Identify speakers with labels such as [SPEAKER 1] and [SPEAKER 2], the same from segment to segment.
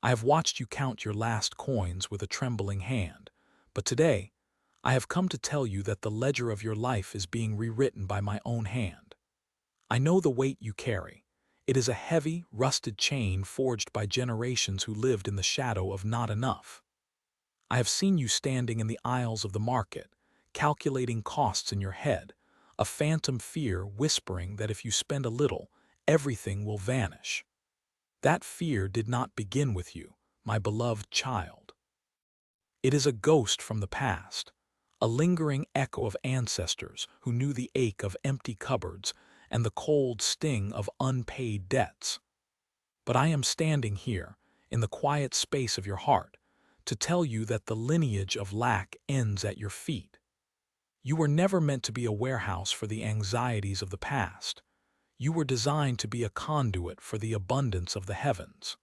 [SPEAKER 1] I have watched you count your last coins with a trembling hand, but today I have come to tell you that the ledger of your life is being rewritten by my own hand. I know the weight you carry. It is a heavy, rusted chain forged by generations who lived in the shadow of not enough. I have seen you standing in the aisles of the market, calculating costs in your head, a phantom fear whispering that if you spend a little, everything will vanish. That fear did not begin with you, my beloved child. It is a ghost from the past, a lingering echo of ancestors who knew the ache of empty cupboards and the cold sting of unpaid debts. But I am standing here, in the quiet space of your heart, to tell you that the lineage of lack ends at your feet. You were never meant to be a warehouse for the anxieties of the past. You were designed to be a conduit for the abundance of the heavens.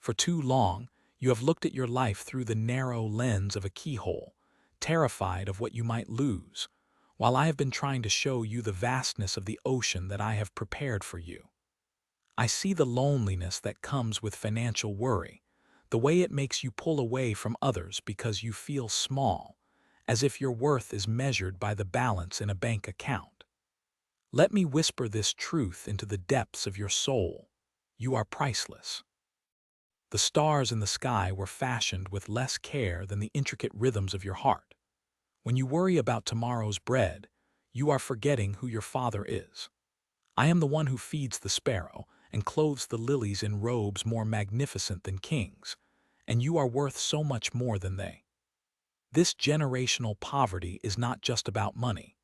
[SPEAKER 1] For too long, you have looked at your life through the narrow lens of a keyhole, terrified of what you might lose, while I have been trying to show you the vastness of the ocean that I have prepared for you. I see the loneliness that comes with financial worry, the way it makes you pull away from others because you feel small, as if your worth is measured by the balance in a bank account. Let me whisper this truth into the depths of your soul. You are priceless. The stars in the sky were fashioned with less care than the intricate rhythms of your heart. When you worry about tomorrow's bread, you are forgetting who your Father is. I am the one who feeds the sparrow and clothes the lilies in robes more magnificent than kings, and you are worth so much more than they. This generational poverty is not just about money.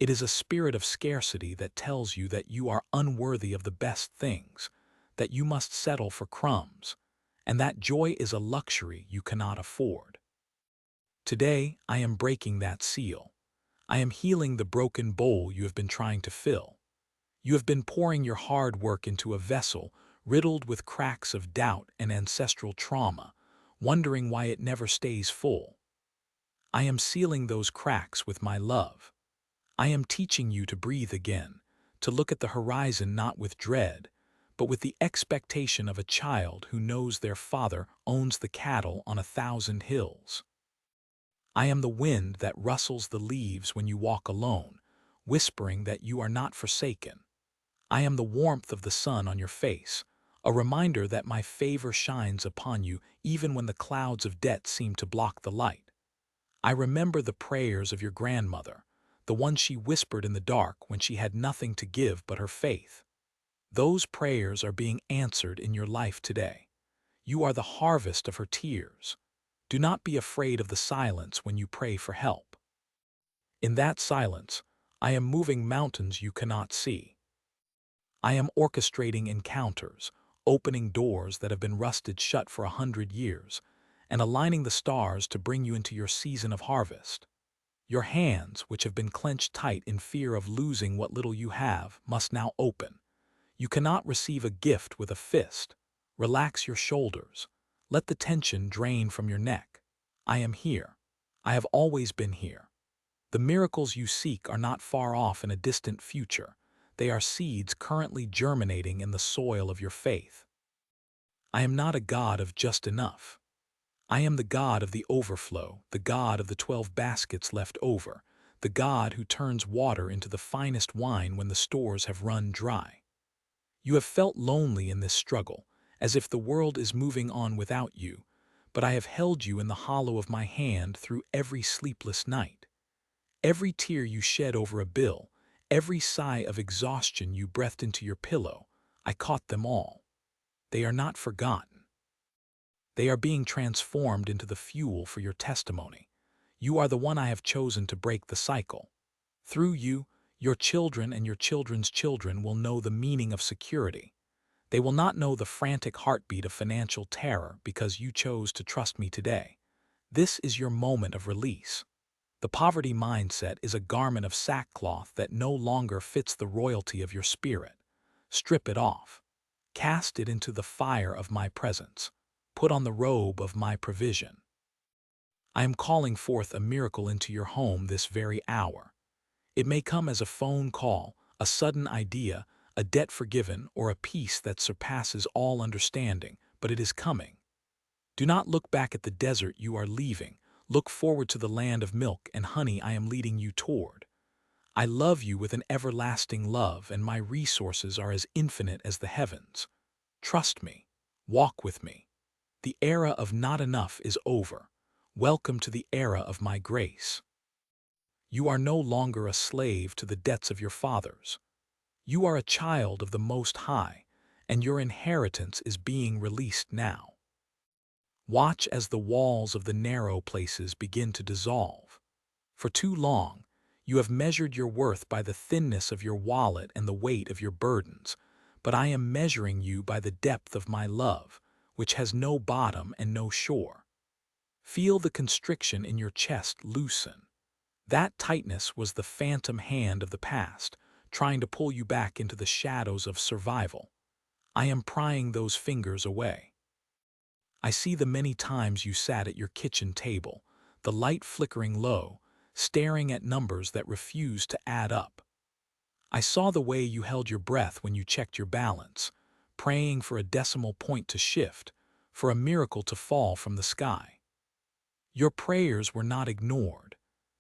[SPEAKER 1] It is a spirit of scarcity that tells you that you are unworthy of the best things, that you must settle for crumbs, and that joy is a luxury you cannot afford. Today, I am breaking that seal. I am healing the broken bowl you have been trying to fill. You have been pouring your hard work into a vessel riddled with cracks of doubt and ancestral trauma, wondering why it never stays full. I am sealing those cracks with my love. I am teaching you to breathe again, to look at the horizon not with dread, but with the expectation of a child who knows their father owns the cattle on 1,000 hills. I am the wind that rustles the leaves when you walk alone, whispering that you are not forsaken. I am the warmth of the sun on your face, a reminder that my favor shines upon you even when the clouds of debt seem to block the light. I remember the prayers of your grandmother, the ones she whispered in the dark when she had nothing to give but her faith. Those prayers are being answered in your life today. You are the harvest of her tears. Do not be afraid of the silence when you pray for help. In that silence, I am moving mountains you cannot see. I am orchestrating encounters, opening doors that have been rusted shut for 100 years, and aligning the stars to bring you into your season of harvest. Your hands, which have been clenched tight in fear of losing what little you have, must now open. You cannot receive a gift with a fist. Relax your shoulders. Let the tension drain from your neck. I am here. I have always been here. The miracles you seek are not far off in a distant future. They are seeds currently germinating in the soil of your faith. I am not a God of just enough. I am the God of the overflow, the God of the 12 baskets left over, the God who turns water into the finest wine when the stores have run dry. You have felt lonely in this struggle, as if the world is moving on without you, but I have held you in the hollow of my hand through every sleepless night. Every tear you shed over a bill, every sigh of exhaustion you breathed into your pillow, I caught them all. They are not forgotten. They are being transformed into the fuel for your testimony. You are the one I have chosen to break the cycle. Through you, your children and your children's children will know the meaning of security. They will not know the frantic heartbeat of financial terror because you chose to trust me today. This is your moment of release. The poverty mindset is a garment of sackcloth that no longer fits the royalty of your spirit. Strip it off. Cast it into the fire of my presence. Put on the robe of my provision. I am calling forth a miracle into your home this very hour. It may come as a phone call, a sudden idea, a debt forgiven, or a peace that surpasses all understanding, but it is coming. Do not look back at the desert you are leaving. Look forward to the land of milk and honey I am leading you toward. I love you with an everlasting love, and my resources are as infinite as the heavens. Trust me. Walk with me. The era of not enough is over. Welcome to the era of my grace. You are no longer a slave to the debts of your fathers. You are a child of the Most High, and your inheritance is being released now. Watch as the walls of the narrow places begin to dissolve. For too long, you have measured your worth by the thinness of your wallet and the weight of your burdens, but I am measuring you by the depth of my love, which has no bottom and no shore. Feel the constriction in your chest loosen. That tightness was the phantom hand of the past, trying to pull you back into the shadows of survival. I am prying those fingers away. I see the many times you sat at your kitchen table, the light flickering low, staring at numbers that refused to add up. I saw the way you held your breath when you checked your balance, praying for a decimal point to shift, for a miracle to fall from the sky. Your prayers were not ignored.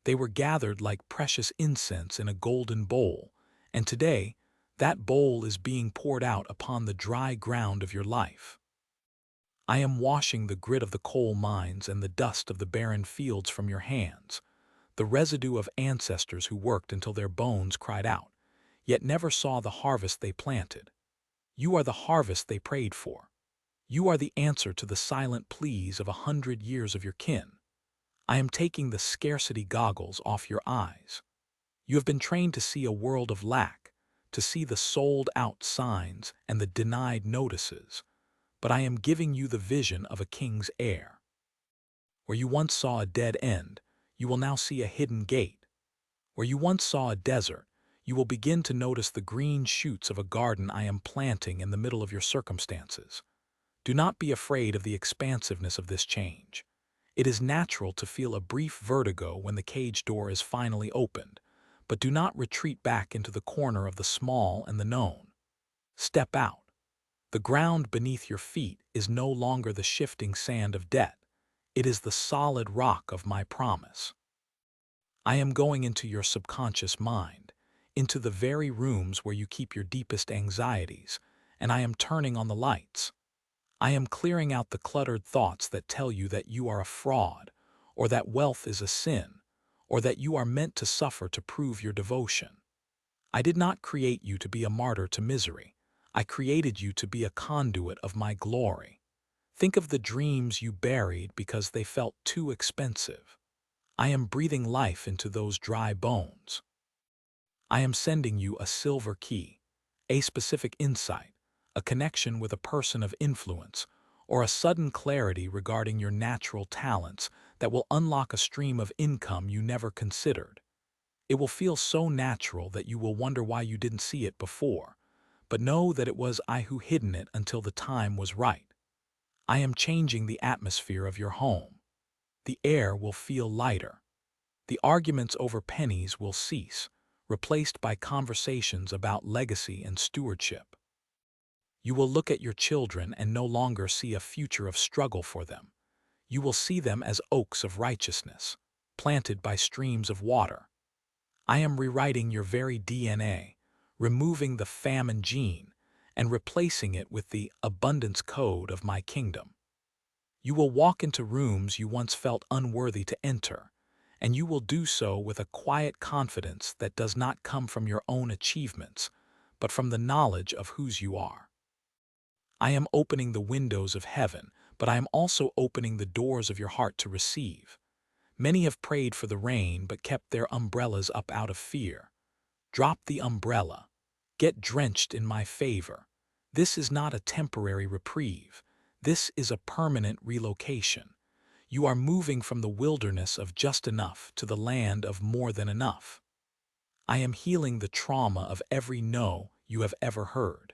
[SPEAKER 1] They were gathered like precious incense in a golden bowl, and today, that bowl is being poured out upon the dry ground of your life. I am washing the grit of the coal mines and the dust of the barren fields from your hands, the residue of ancestors who worked until their bones cried out, yet never saw the harvest they planted. You are the harvest they prayed for. You are the answer to the silent pleas of 100 years of your kin. I am taking the scarcity goggles off your eyes. You have been trained to see a world of lack, to see the sold-out signs and the denied notices, but I am giving you the vision of a king's heir. Where you once saw a dead end, you will now see a hidden gate. Where you once saw a desert, you will begin to notice the green shoots of a garden I am planting in the middle of your circumstances. Do not be afraid of the expansiveness of this change. It is natural to feel a brief vertigo when the cage door is finally opened, but do not retreat back into the corner of the small and the known. Step out. The ground beneath your feet is no longer the shifting sand of debt. It is the solid rock of my promise. I am going into your subconscious mind, into the very rooms where you keep your deepest anxieties, and I am turning on the lights. I am clearing out the cluttered thoughts that tell you that you are a fraud, or that wealth is a sin, or that you are meant to suffer to prove your devotion. I did not create you to be a martyr to misery. I created you to be a conduit of my glory. Think of the dreams you buried because they felt too expensive. I am breathing life into those dry bones. I am sending you a silver key, a specific insight, a connection with a person of influence, or a sudden clarity regarding your natural talents that will unlock a stream of income you never considered. It will feel so natural that you will wonder why you didn't see it before, but know that it was I who hidden it until the time was right. I am changing the atmosphere of your home. The air will feel lighter. The arguments over pennies will cease, replaced by conversations about legacy and stewardship. You will look at your children and no longer see a future of struggle for them. You will see them as oaks of righteousness, planted by streams of water. I am rewriting your very DNA, removing the famine gene and replacing it with the abundance code of my kingdom. You will walk into rooms you once felt unworthy to enter, and you will do so with a quiet confidence that does not come from your own achievements, but from the knowledge of whose you are. I am opening the windows of heaven, but I am also opening the doors of your heart to receive. Many have prayed for the rain but kept their umbrellas up out of fear. Drop the umbrella. Get drenched in my favor. This is not a temporary reprieve. This is a permanent relocation. You are moving from the wilderness of just enough to the land of more than enough. I am healing the trauma of every no you have ever heard.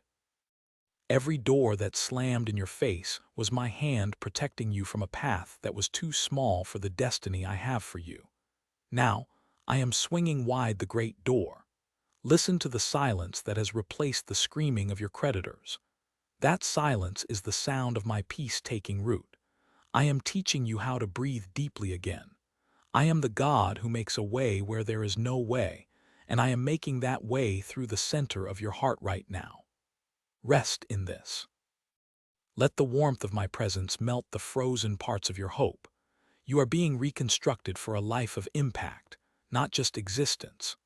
[SPEAKER 1] Every door that slammed in your face was my hand protecting you from a path that was too small for the destiny I have for you. Now, I am swinging wide the great door. Listen to the silence that has replaced the screaming of your creditors. That silence is the sound of my peace taking root. I am teaching you how to breathe deeply again. I am the God who makes a way where there is no way, and I am making that way through the center of your heart right now. Rest in this. Let the warmth of my presence melt the frozen parts of your hope. You are being reconstructed for a life of impact, not just existence.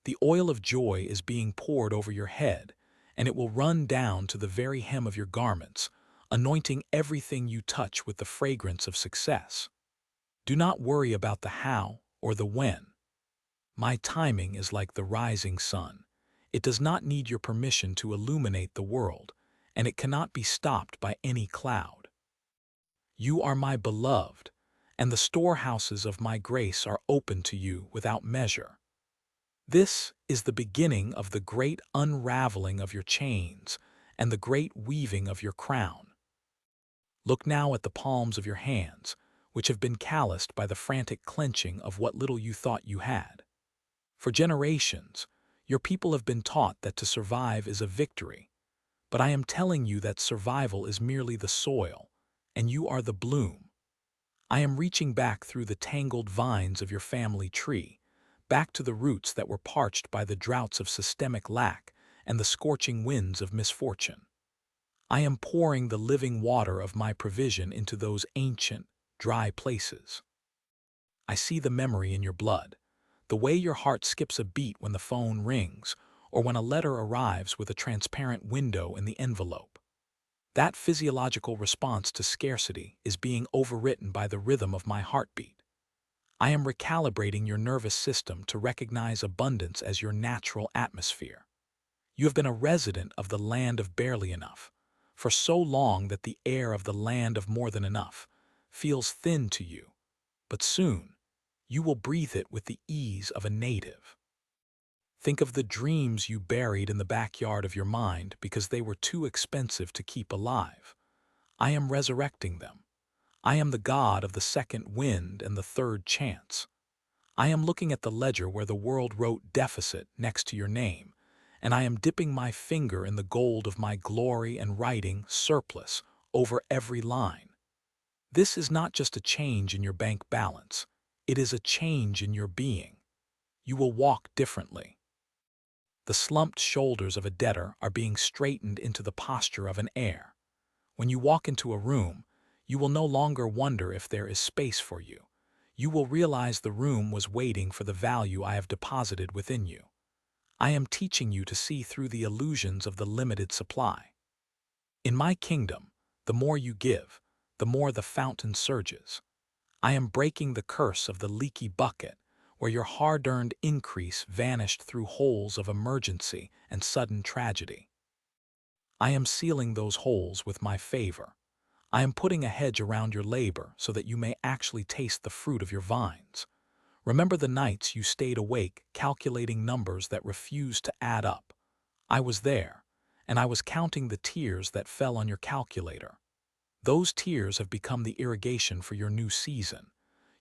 [SPEAKER 1] The oil of joy is being poured over your head, and it will run down to the very hem of your garments, anointing everything you touch with the fragrance of success. Do not worry about the how or the when. My timing is like the rising sun. It does not need your permission to illuminate the world, and it cannot be stopped by any cloud. You are my beloved, and the storehouses of my grace are open to you without measure. This is the beginning of the great unraveling of your chains and the great weaving of your crown. Look now at the palms of your hands, which have been calloused by the frantic clenching of what little you thought you had. For generations, your people have been taught that to survive is a victory, but I am telling you that survival is merely the soil, and you are the bloom. I am reaching back through the tangled vines of your family tree, back to the roots that were parched by the droughts of systemic lack and the scorching winds of misfortune. I am pouring the living water of my provision into those ancient, dry places. I see the memory in your blood, the way your heart skips a beat when the phone rings, or when a letter arrives with a transparent window in the envelope. That physiological response to scarcity is being overwritten by the rhythm of my heartbeat. I am recalibrating your nervous system to recognize abundance as your natural atmosphere. You have been a resident of the land of barely enough, for so long that the air of the land of more than enough feels thin to you, but soon you will breathe it with the ease of a native. Think of the dreams you buried in the backyard of your mind because they were too expensive to keep alive. I am resurrecting them. I am the God of the second wind and the third chance. I am looking at the ledger where the world wrote deficit next to your name, and I am dipping my finger in the gold of my glory and writing surplus over every line. This is not just a change in your bank balance. It is a change in your being. You will walk differently. The slumped shoulders of a debtor are being straightened into the posture of an heir. When you walk into a room, you will no longer wonder if there is space for you. You will realize the room was waiting for the value I have deposited within you. I am teaching you to see through the illusions of the limited supply. In my kingdom, the more you give, the more the fountain surges. I am breaking the curse of the leaky bucket, where your hard-earned increase vanished through holes of emergency and sudden tragedy. I am sealing those holes with my favor. I am putting a hedge around your labor so that you may actually taste the fruit of your vines. Remember the nights you stayed awake calculating numbers that refused to add up. I was there, and I was counting the tears that fell on your calculator. Those tears have become the irrigation for your new season.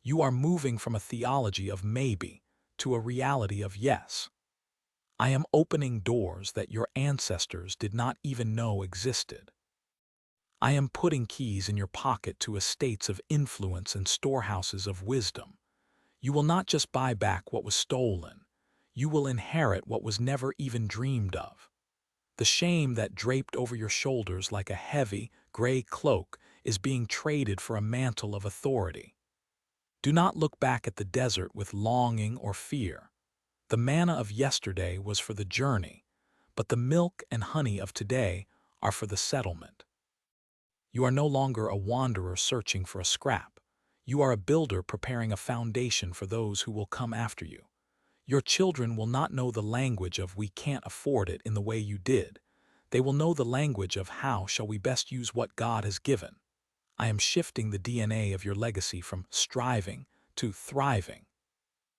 [SPEAKER 1] You are moving from a theology of maybe to a reality of yes. I am opening doors that your ancestors did not even know existed. I am putting keys in your pocket to estates of influence and storehouses of wisdom. You will not just buy back what was stolen. You will inherit what was never even dreamed of. The shame that draped over your shoulders like a heavy, gray cloak is being traded for a mantle of authority. Do not look back at the desert with longing or fear. The manna of yesterday was for the journey, but the milk and honey of today are for the settlement. You are no longer a wanderer searching for a scrap. You are a builder preparing a foundation for those who will come after you. Your children will not know the language of "we can't afford it" in the way you did. They will know the language of "how shall we best use what God has given." I am shifting the DNA of your legacy from striving to thriving.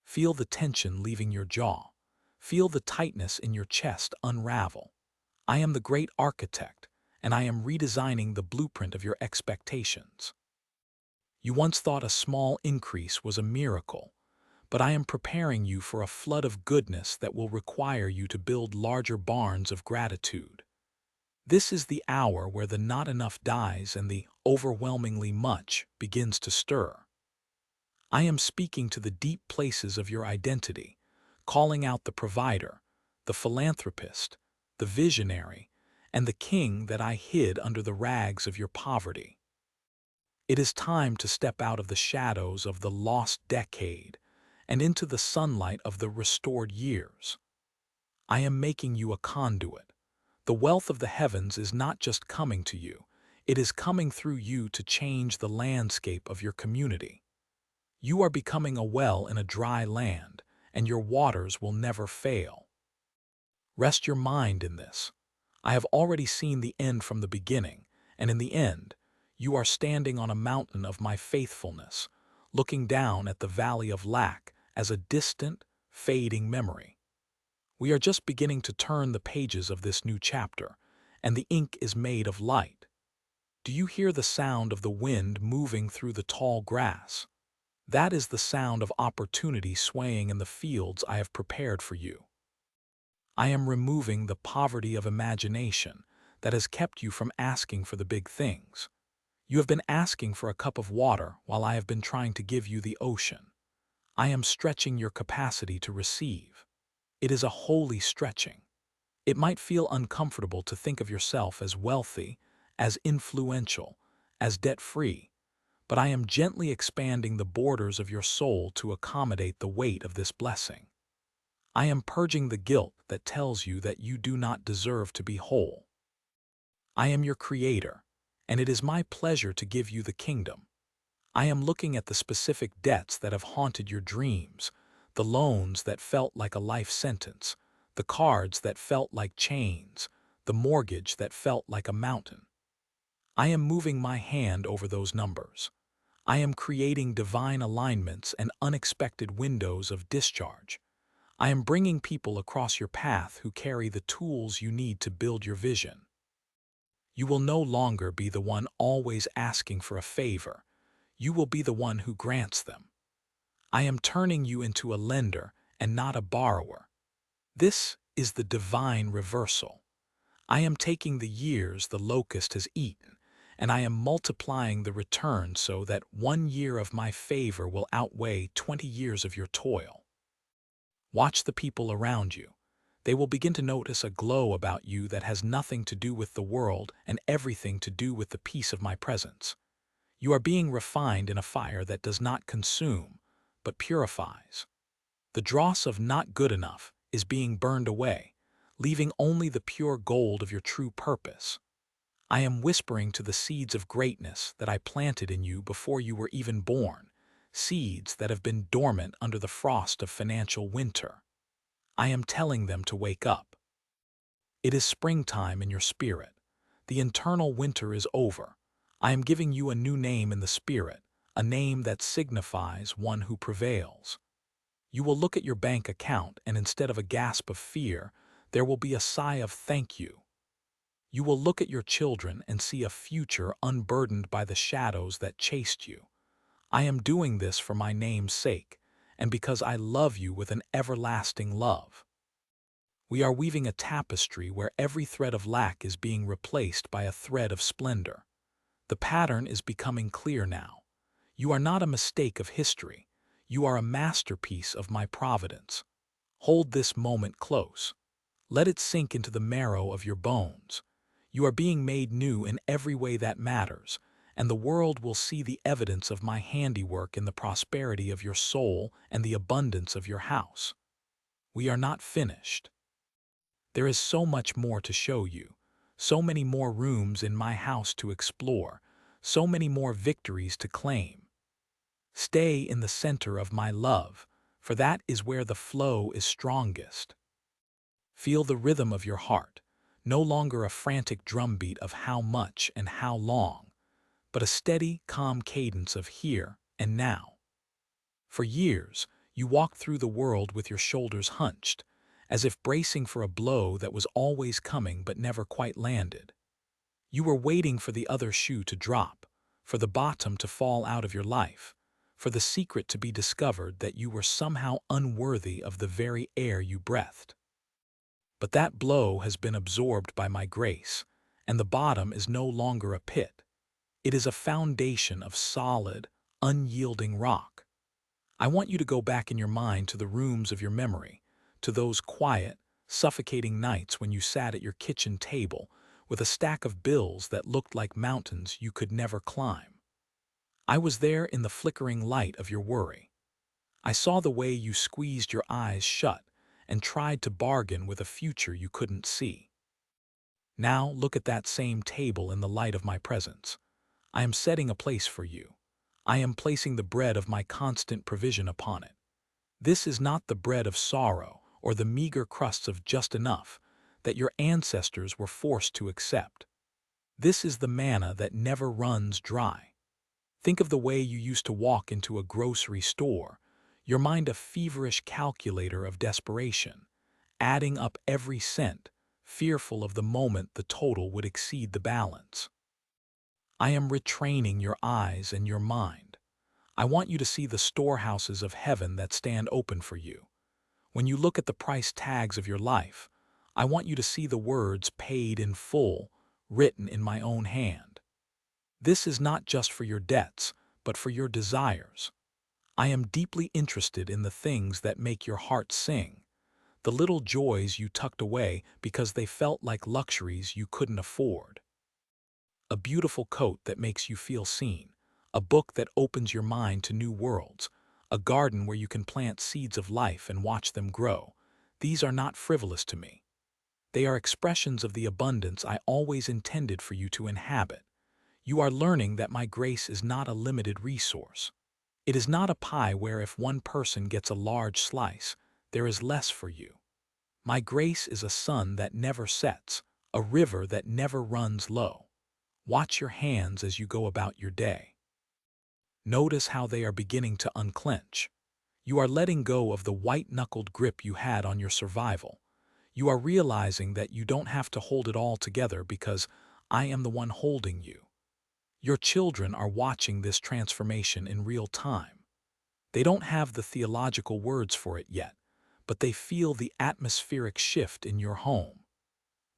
[SPEAKER 1] Feel the tension leaving your jaw. Feel the tightness in your chest unravel. I am the great architect, and I am redesigning the blueprint of your expectations. You once thought a small increase was a miracle, but I am preparing you for a flood of goodness that will require you to build larger barns of gratitude. This is the hour where the not enough dies and the overwhelmingly much begins to stir. I am speaking to the deep places of your identity, calling out the provider, the philanthropist, the visionary, and the king that I hid under the rags of your poverty. It is time to step out of the shadows of the lost decade and into the sunlight of the restored years. I am making you a conduit. The wealth of the heavens is not just coming to you, it is coming through you to change the landscape of your community. You are becoming a well in a dry land, and your waters will never fail. Rest your mind in this. I have already seen the end from the beginning, and in the end, you are standing on a mountain of my faithfulness, looking down at the valley of lack as a distant, fading memory. We are just beginning to turn the pages of this new chapter, and the ink is made of light. Do you hear the sound of the wind moving through the tall grass? That is the sound of opportunity swaying in the fields I have prepared for you. I am removing the poverty of imagination that has kept you from asking for the big things. You have been asking for a cup of water while I have been trying to give you the ocean. I am stretching your capacity to receive. It is a holy stretching. It might feel uncomfortable to think of yourself as wealthy, as influential, as debt-free, but I am gently expanding the borders of your soul to accommodate the weight of this blessing. I am purging the guilt that tells you that you do not deserve to be whole. I am your creator, and it is my pleasure to give you the kingdom. I am looking at the specific debts that have haunted your dreams, the loans that felt like a life sentence, the cards that felt like chains, the mortgage that felt like a mountain. I am moving my hand over those numbers. I am creating divine alignments and unexpected windows of discharge. I am bringing people across your path who carry the tools you need to build your vision. You will no longer be the one always asking for a favor. You will be the one who grants them. I am turning you into a lender and not a borrower. This is the divine reversal. I am taking the years the locust has eaten, and I am multiplying the return so that 1 year of my favor will outweigh 20 years of your toil. Watch the people around you. They will begin to notice a glow about you that has nothing to do with the world and everything to do with the peace of my presence. You are being refined in a fire that does not consume, but purifies. The dross of not good enough is being burned away, leaving only the pure gold of your true purpose. I am whispering to the seeds of greatness that I planted in you before you were even born, seeds that have been dormant under the frost of financial winter. I am telling them to wake up. It is springtime in your spirit. The internal winter is over. I am giving you a new name in the spirit, a name that signifies one who prevails. You will look at your bank account, and instead of a gasp of fear, there will be a sigh of thank you. You will look at your children and see a future unburdened by the shadows that chased you. I am doing this for my name's sake, and because I love you with an everlasting love. We are weaving a tapestry where every thread of lack is being replaced by a thread of splendor. The pattern is becoming clear now. You are not a mistake of history. You are a masterpiece of my providence. Hold this moment close. Let it sink into the marrow of your bones. You are being made new in every way that matters, and the world will see the evidence of my handiwork in the prosperity of your soul and the abundance of your house. We are not finished. There is so much more to show you, so many more rooms in my house to explore, so many more victories to claim. Stay in the center of my love, for that is where the flow is strongest. Feel the rhythm of your heart, no longer a frantic drumbeat of how much and how long, but a steady, calm cadence of here and now. For years, you walked through the world with your shoulders hunched, as if bracing for a blow that was always coming but never quite landed. You were waiting for the other shoe to drop, for the bottom to fall out of your life, for the secret to be discovered that you were somehow unworthy of the very air you breathed. But that blow has been absorbed by my grace, and the bottom is no longer a pit. It is a foundation of solid, unyielding rock. I want you to go back in your mind to the rooms of your memory, to those quiet, suffocating nights when you sat at your kitchen table with a stack of bills that looked like mountains you could never climb. I was there in the flickering light of your worry. I saw the way you squeezed your eyes shut and tried to bargain with a future you couldn't see. Now look at that same table in the light of my presence. I am setting a place for you. I am placing the bread of my constant provision upon it. This is not the bread of sorrow or the meager crusts of just enough that your ancestors were forced to accept. This is the manna that never runs dry. Think of the way you used to walk into a grocery store, your mind a feverish calculator of desperation, adding up every cent, fearful of the moment the total would exceed the balance. I am retraining your eyes and your mind. I want you to see the storehouses of heaven that stand open for you. When you look at the price tags of your life, I want you to see the words paid in full, written in my own hand. This is not just for your debts, but for your desires. I am deeply interested in the things that make your heart sing, the little joys you tucked away because they felt like luxuries you couldn't afford. A beautiful coat that makes you feel seen, a book that opens your mind to new worlds, a garden where you can plant seeds of life and watch them grow. These are not frivolous to me. They are expressions of the abundance I always intended for you to inhabit. You are learning that my grace is not a limited resource. It is not a pie where if one person gets a large slice, there is less for you. My grace is a sun that never sets, a river that never runs low. Watch your hands as you go about your day. Notice how they are beginning to unclench. You are letting go of the white-knuckled grip you had on your survival. You are realizing that you don't have to hold it all together because I am the one holding you. Your children are watching this transformation in real time. They don't have the theological words for it yet, but they feel the atmospheric shift in your home.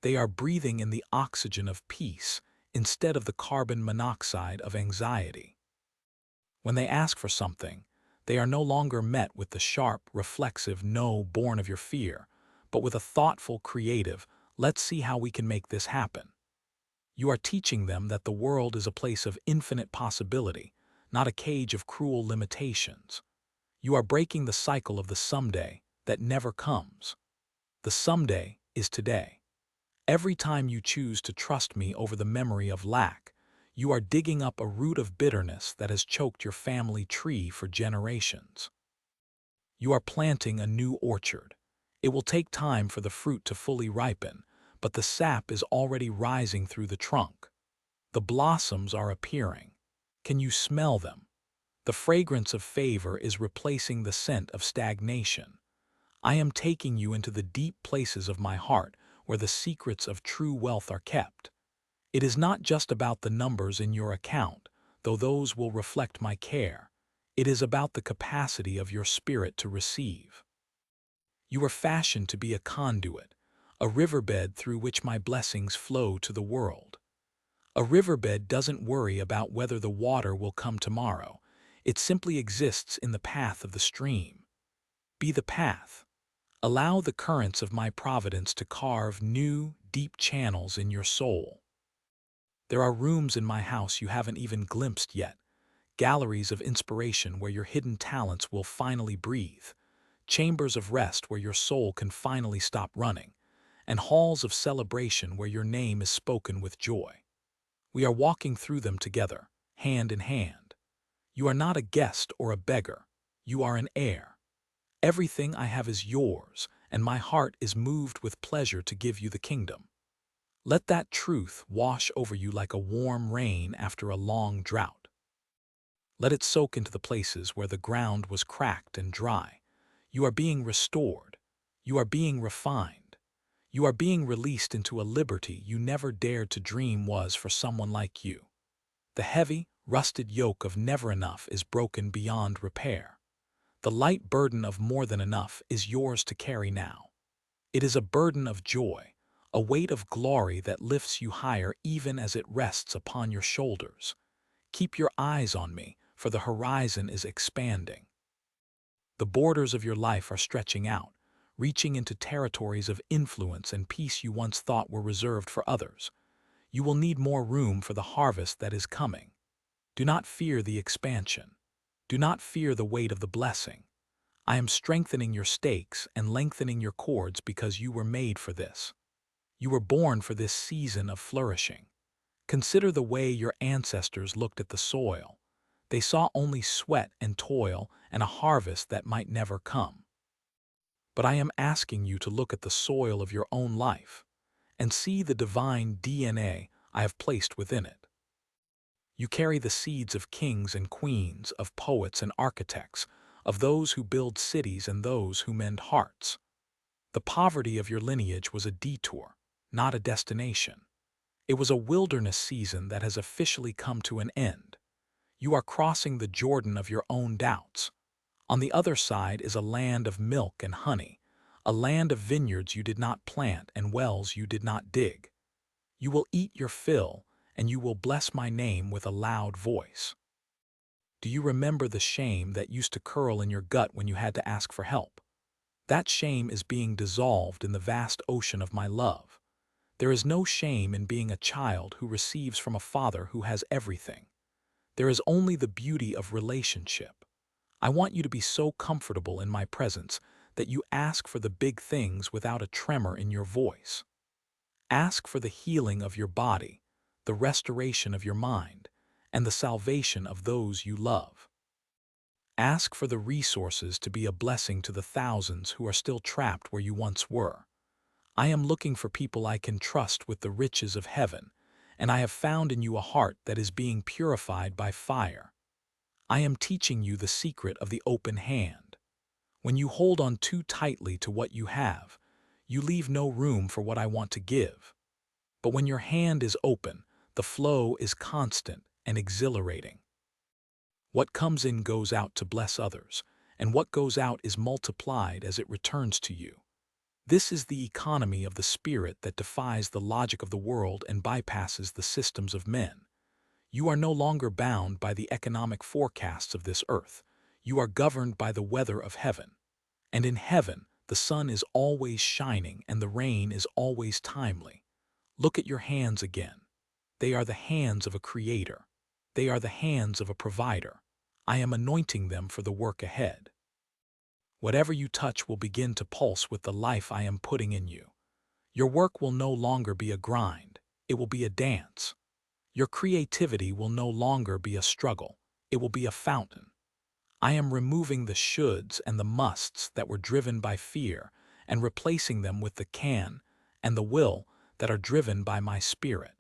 [SPEAKER 1] They are breathing in the oxygen of peace instead of the carbon monoxide of anxiety. When they ask for something, they are no longer met with the sharp, reflexive no born of your fear, but with a thoughtful, creative, let's see how we can make this happen. You are teaching them that the world is a place of infinite possibility, not a cage of cruel limitations. You are breaking the cycle of the someday that never comes. The someday is today. Every time you choose to trust me over the memory of lack, you are digging up a root of bitterness that has choked your family tree for generations. You are planting a new orchard. It will take time for the fruit to fully ripen, but the sap is already rising through the trunk. The blossoms are appearing. Can you smell them? The fragrance of favor is replacing the scent of stagnation. I am taking you into the deep places of my heart where the secrets of true wealth are kept. It is not just about the numbers in your account, though those will reflect my care. It is about the capacity of your spirit to receive. You are fashioned to be a conduit, a riverbed through which my blessings flow to the world. A riverbed doesn't worry about whether the water will come tomorrow. It simply exists in the path of the stream. Be the path. Allow the currents of my providence to carve new, deep channels in your soul. There are rooms in my house you haven't even glimpsed yet, galleries of inspiration where your hidden talents will finally breathe, chambers of rest where your soul can finally stop running, and halls of celebration where your name is spoken with joy. We are walking through them together, hand in hand. You are not a guest or a beggar. You are an heir. Everything I have is yours, and my heart is moved with pleasure to give you the kingdom. Let that truth wash over you like a warm rain after a long drought. Let it soak into the places where the ground was cracked and dry. You are being restored. You are being refined. You are being released into a liberty you never dared to dream was for someone like you. The heavy, rusted yoke of never enough is broken beyond repair. The light burden of more than enough is yours to carry now. It is a burden of joy, a weight of glory that lifts you higher even as it rests upon your shoulders. Keep your eyes on me, for the horizon is expanding. The borders of your life are stretching out, reaching into territories of influence and peace you once thought were reserved for others. You will need more room for the harvest that is coming. Do not fear the expansion. Do not fear the weight of the blessing. I am strengthening your stakes and lengthening your cords because you were made for this. You were born for this season of flourishing. Consider the way your ancestors looked at the soil. They saw only sweat and toil and a harvest that might never come. But I am asking you to look at the soil of your own life and see the divine DNA I have placed within it. You carry the seeds of kings and queens, of poets and architects, of those who build cities and those who mend hearts. The poverty of your lineage was a detour, not a destination. It was a wilderness season that has officially come to an end. You are crossing the Jordan of your own doubts. On the other side is a land of milk and honey, a land of vineyards you did not plant and wells you did not dig. You will eat your fill, and you will bless my name with a loud voice. Do you remember the shame that used to curl in your gut when you had to ask for help? That shame is being dissolved in the vast ocean of my love. There is no shame in being a child who receives from a father who has everything. There is only the beauty of relationship. I want you to be so comfortable in my presence that you ask for the big things without a tremor in your voice. Ask for the healing of your body, the restoration of your mind, and the salvation of those you love. Ask for the resources to be a blessing to the thousands who are still trapped where you once were. I am looking for people I can trust with the riches of heaven, and I have found in you a heart that is being purified by fire. I am teaching you the secret of the open hand. When you hold on too tightly to what you have, you leave no room for what I want to give. But when your hand is open, the flow is constant and exhilarating. What comes in goes out to bless others, and what goes out is multiplied as it returns to you. This is the economy of the spirit that defies the logic of the world and bypasses the systems of men. You are no longer bound by the economic forecasts of this earth. You are governed by the weather of heaven. And in heaven, the sun is always shining and the rain is always timely. Look at your hands again. They are the hands of a creator. They are the hands of a provider. I am anointing them for the work ahead. Whatever you touch will begin to pulse with the life I am putting in you. Your work will no longer be a grind. It will be a dance. Your creativity will no longer be a struggle. It will be a fountain. I am removing the shoulds and the musts that were driven by fear and replacing them with the can and the will that are driven by my spirit.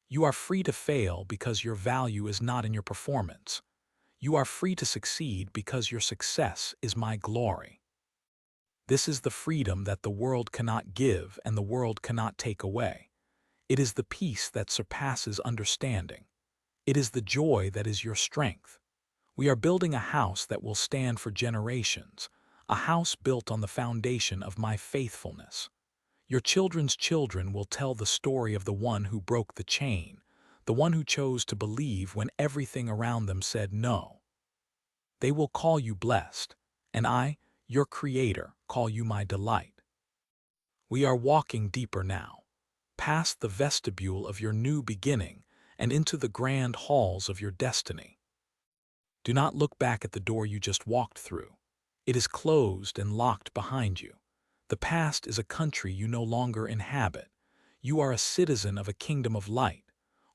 [SPEAKER 1] You are free to fail because your value is not in your performance. You are free to succeed because your success is my glory. This is the freedom that the world cannot give and the world cannot take away. It is the peace that surpasses understanding. It is the joy that is your strength. We are building a house that will stand for generations, a house built on the foundation of my faithfulness. Your children's children will tell the story of the one who broke the chain, the one who chose to believe when everything around them said no. They will call you blessed, and I, your creator, call you my delight. We are walking deeper now, past the vestibule of your new beginning and into the grand halls of your destiny. Do not look back at the door you just walked through. It is closed and locked behind you. The past is a country you no longer inhabit. You are a citizen of a kingdom of light.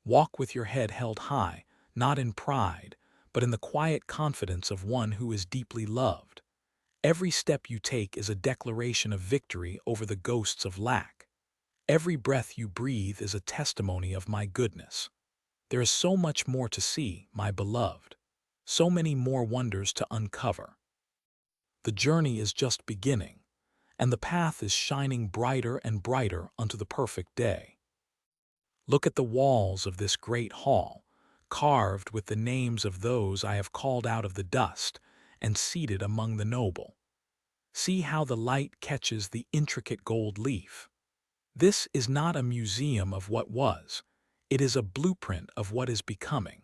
[SPEAKER 1] Walk with your head held high, not in pride, but in the quiet confidence of one who is deeply loved. Every step you take is a declaration of victory over the ghosts of lack. Every breath you breathe is a testimony of my goodness. There is so much more to see, my beloved. So many more wonders to uncover. The journey is just beginning, and the path is shining brighter and brighter unto the perfect day. Look at the walls of this great hall, carved with the names of those I have called out of the dust and seated among the noble. See how the light catches the intricate gold leaf. This is not a museum of what was. It is a blueprint of what is becoming.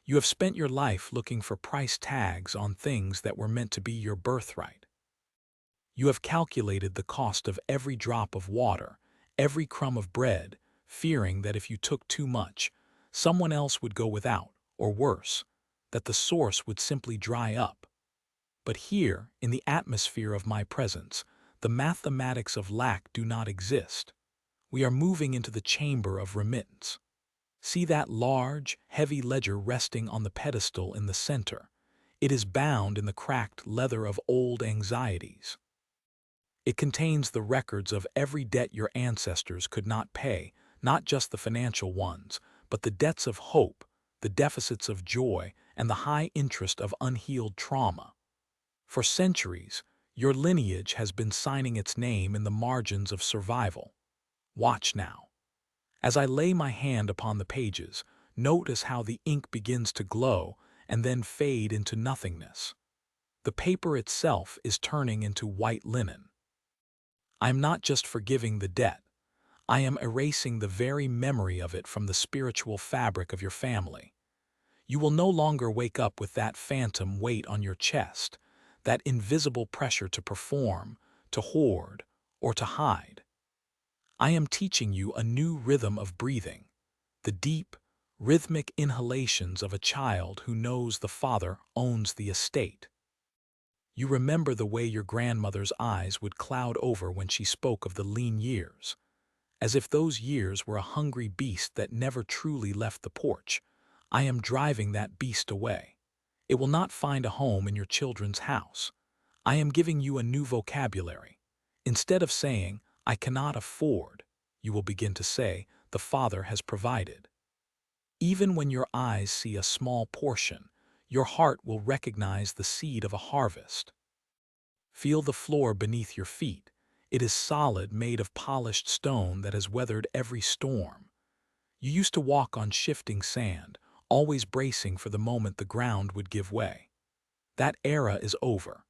[SPEAKER 1] You have spent your life looking for price tags on things that were meant to be your birthright. You have calculated the cost of every drop of water, every crumb of bread, fearing that if you took too much, someone else would go without, or worse, that the source would simply dry up. But here, in the atmosphere of my presence, the mathematics of lack do not exist. We are moving into the chamber of remittance. See that large, heavy ledger resting on the pedestal in the center. It is bound in the cracked leather of old anxieties. It contains the records of every debt your ancestors could not pay, not just the financial ones, but the debts of hope, the deficits of joy, and the high interest of unhealed trauma. For centuries, your lineage has been signing its name in the margins of survival. Watch now. As I lay my hand upon the pages, notice how the ink begins to glow and then fade into nothingness. The paper itself is turning into white linen. I am not just forgiving the debt. I am erasing the very memory of it from the spiritual fabric of your family. You will no longer wake up with that phantom weight on your chest, that invisible pressure to perform, to hoard, or to hide. I am teaching you a new rhythm of breathing, the deep, rhythmic inhalations of a child who knows the father owns the estate. You remember the way your grandmother's eyes would cloud over when she spoke of the lean years, as if those years were a hungry beast that never truly left the porch. I am driving that beast away. It will not find a home in your children's house. I am giving you a new vocabulary. Instead of saying, "I cannot afford," you will begin to say, "The Father has provided." Even when your eyes see a small portion, your heart will recognize the seed of a harvest. Feel the floor beneath your feet. It is solid, made of polished stone that has weathered every storm. You used to walk on shifting sand, always bracing for the moment the ground would give way. That era is over.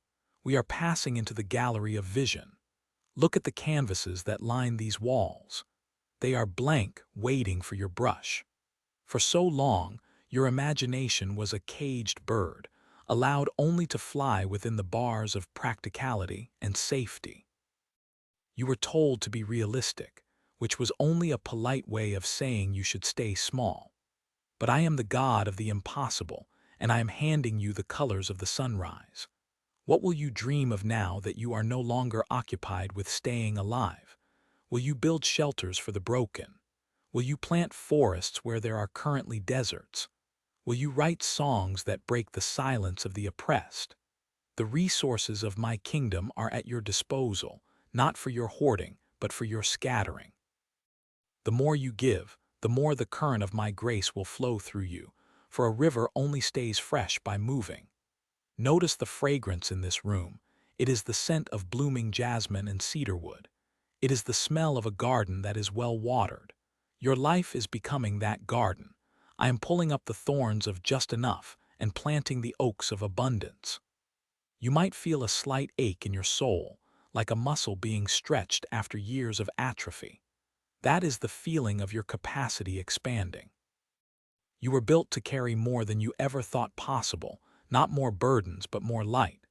[SPEAKER 1] We are passing into the gallery of vision. Look at the canvases that line these walls. They are blank, waiting for your brush. For so long, your imagination was a caged bird, allowed only to fly within the bars of practicality and safety. You were told to be realistic, which was only a polite way of saying you should stay small. But I am the God of the impossible, and I am handing you the colors of the sunrise. What will you dream of now that you are no longer occupied with staying alive? Will you build shelters for the broken? Will you plant forests where there are currently deserts? Will you write songs that break the silence of the oppressed? The resources of my kingdom are at your disposal, not for your hoarding, but for your scattering. The more you give, the more the current of my grace will flow through you, for a river only stays fresh by moving. Notice the fragrance in this room. It is the scent of blooming jasmine and cedarwood. It is the smell of a garden that is well watered. Your life is becoming that garden. I am pulling up the thorns of just enough and planting the oaks of abundance. You might feel a slight ache in your soul, like a muscle being stretched after years of atrophy. That is the feeling of your capacity expanding. You were built to carry more than you ever thought possible, not more burdens, but more light.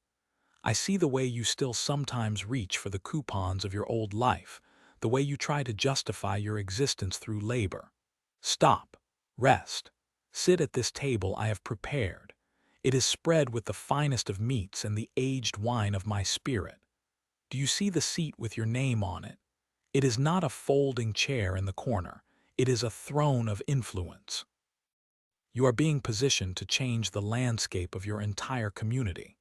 [SPEAKER 1] I see the way you still sometimes reach for the coupons of your old life, the way you try to justify your existence through labor. Stop. Rest. Sit at this table I have prepared. It is spread with the finest of meats and the aged wine of my spirit. Do you see the seat with your name on it? It is not a folding chair in the corner. It is a throne of influence. You are being positioned to change the landscape of your entire community.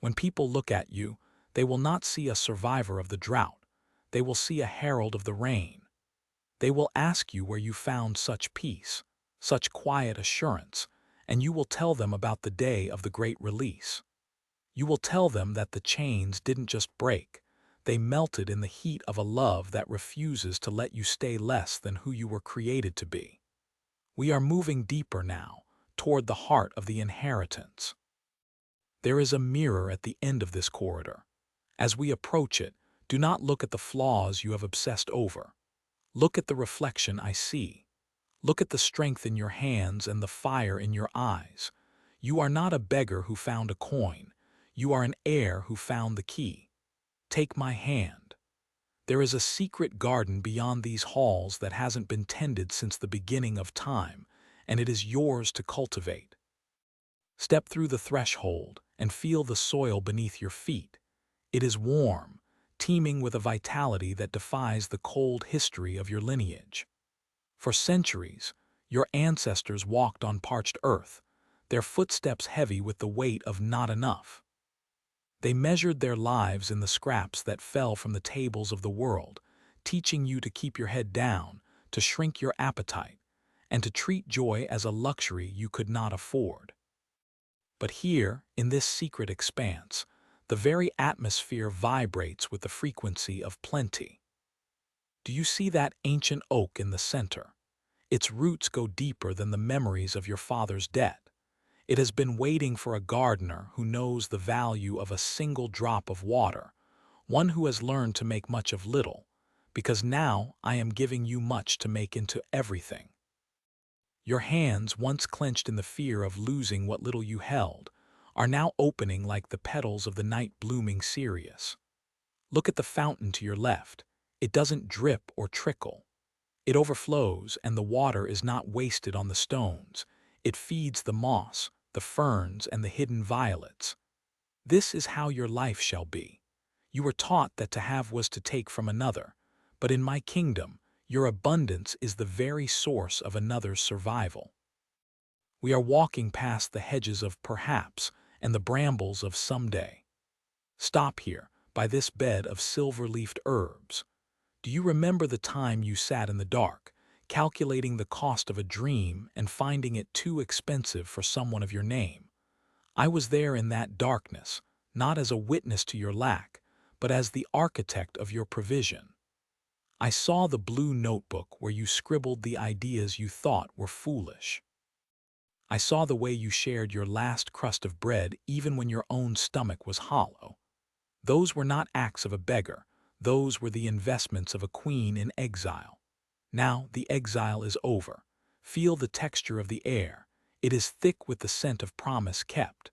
[SPEAKER 1] When people look at you, they will not see a survivor of the drought. They will see a herald of the rain. They will ask you where you found such peace, such quiet assurance, and you will tell them about the day of the great release. You will tell them that the chains didn't just break. They melted in the heat of a love that refuses to let you stay less than who you were created to be. We are moving deeper now, toward the heart of the inheritance. There is a mirror at the end of this corridor. As we approach it, do not look at the flaws you have obsessed over. Look at the reflection I see. Look at the strength in your hands and the fire in your eyes. You are not a beggar who found a coin. You are an heir who found the key. Take my hand. There is a secret garden beyond these halls that hasn't been tended since the beginning of time, and it is yours to cultivate. Step through the threshold and feel the soil beneath your feet. It is warm, teeming with a vitality that defies the cold history of your lineage. For centuries, your ancestors walked on parched earth, their footsteps heavy with the weight of not enough. They measured their lives in the scraps that fell from the tables of the world, teaching you to keep your head down, to shrink your appetite, and to treat joy as a luxury you could not afford. But here, in this secret expanse, the very atmosphere vibrates with the frequency of plenty. Do you see that ancient oak in the center? Its roots go deeper than the memories of your father's debt. It has been waiting for a gardener who knows the value of a single drop of water, one who has learned to make much of little, because now I am giving you much to make into everything. Your hands, once clenched in the fear of losing what little you held, are now opening like the petals of the night blooming cereus. Look at the fountain to your left. It doesn't drip or trickle. It overflows, and the water is not wasted on the stones. It feeds the moss, the ferns, and the hidden violets. This is how your life shall be. You were taught that to have was to take from another, but in my kingdom, your abundance is the very source of another's survival. We are walking past the hedges of perhaps and the brambles of someday. Stop here, by this bed of silver-leafed herbs. Do you remember the time you sat in the dark, calculating the cost of a dream and finding it too expensive for someone of your name? I was there in that darkness, not as a witness to your lack, but as the architect of your provision. I saw the blue notebook where you scribbled the ideas you thought were foolish. I saw the way you shared your last crust of bread even when your own stomach was hollow. Those were not acts of a beggar. Those were the investments of a queen in exile. Now the exile is over. Feel the texture of the air. It is thick with the scent of promise kept.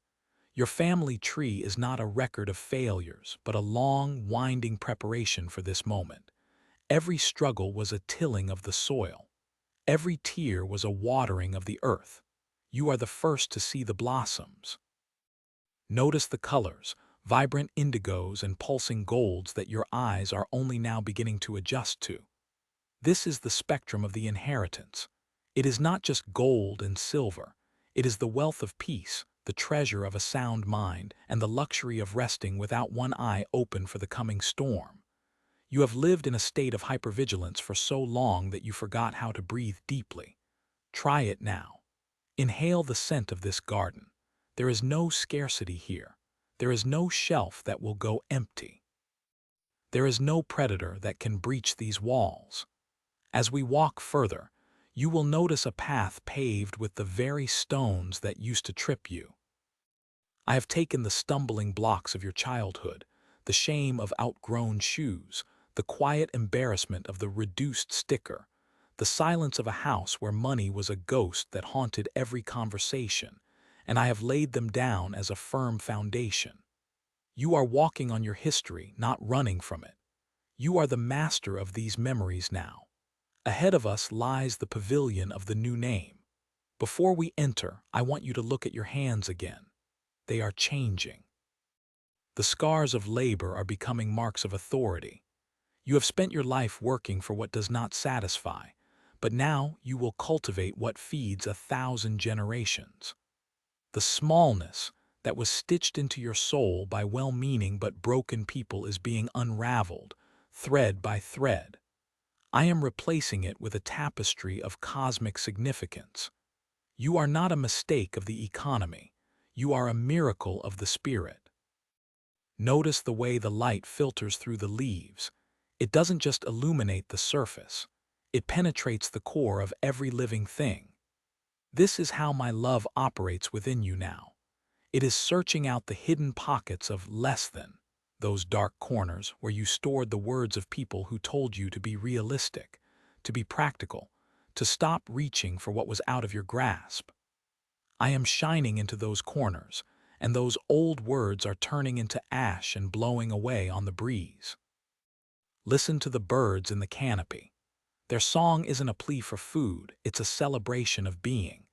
[SPEAKER 1] Your family tree is not a record of failures, but a long, winding preparation for this moment. Every struggle was a tilling of the soil. Every tear was a watering of the earth. You are the first to see the blossoms. Notice the colors, vibrant indigos and pulsing golds that your eyes are only now beginning to adjust to. This is the spectrum of the inheritance. It is not just gold and silver. It is the wealth of peace, the treasure of a sound mind, and the luxury of resting without one eye open for the coming storm. You have lived in a state of hypervigilance for so long that you forgot how to breathe deeply. Try it now. Inhale the scent of this garden. There is no scarcity here. There is no shelf that will go empty. There is no predator that can breach these walls. As we walk further, you will notice a path paved with the very stones that used to trip you. I have taken the stumbling blocks of your childhood, the shame of outgrown shoes, the quiet embarrassment of the reduced sticker, the silence of a house where money was a ghost that haunted every conversation, and I have laid them down as a firm foundation. You are walking on your history, not running from it. You are the master of these memories now. Ahead of us lies the pavilion of the new name. Before we enter, I want you to look at your hands again. They are changing. The scars of labor are becoming marks of authority. You have spent your life working for what does not satisfy, but now you will cultivate what feeds 1,000 generations. The smallness that was stitched into your soul by well-meaning but broken people is being unraveled, thread by thread. I am replacing it with a tapestry of cosmic significance. You are not a mistake of the economy. You are a miracle of the spirit. Notice the way the light filters through the leaves. It doesn't just illuminate the surface. It penetrates the core of every living thing. This is how my love operates within you now. It is searching out the hidden pockets of less than, those dark corners where you stored the words of people who told you to be realistic, to be practical, to stop reaching for what was out of your grasp. I am shining into those corners, and those old words are turning into ash and blowing away on the breeze. Listen to the birds in the canopy. Their song isn't a plea for food, it's a celebration of being.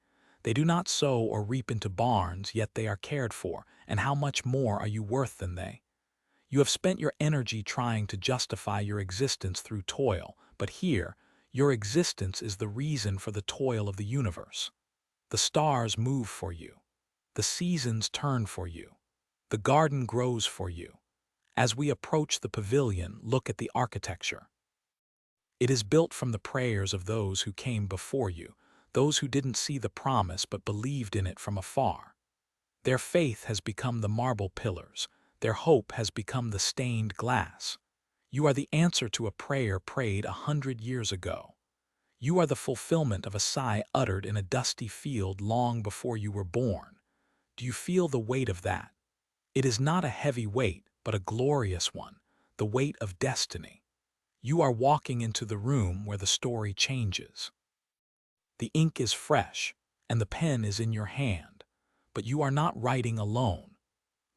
[SPEAKER 1] They do not sow or reap into barns, yet they are cared for, and how much more are you worth than they? You have spent your energy trying to justify your existence through toil, but here, your existence is the reason for the toil of the universe. The stars move for you. The seasons turn for you. The garden grows for you. As we approach the pavilion, look at the architecture. It is built from the prayers of those who came before you, those who didn't see the promise but believed in it from afar. Their faith has become the marble pillars. Their hope has become the stained glass. You are the answer to a prayer prayed 100 years ago. You are the fulfillment of a sigh uttered in a dusty field long before you were born. Do you feel the weight of that? It is not a heavy weight, but a glorious one, the weight of destiny. You are walking into the room where the story changes. The ink is fresh, and the pen is in your hand, but you are not writing alone.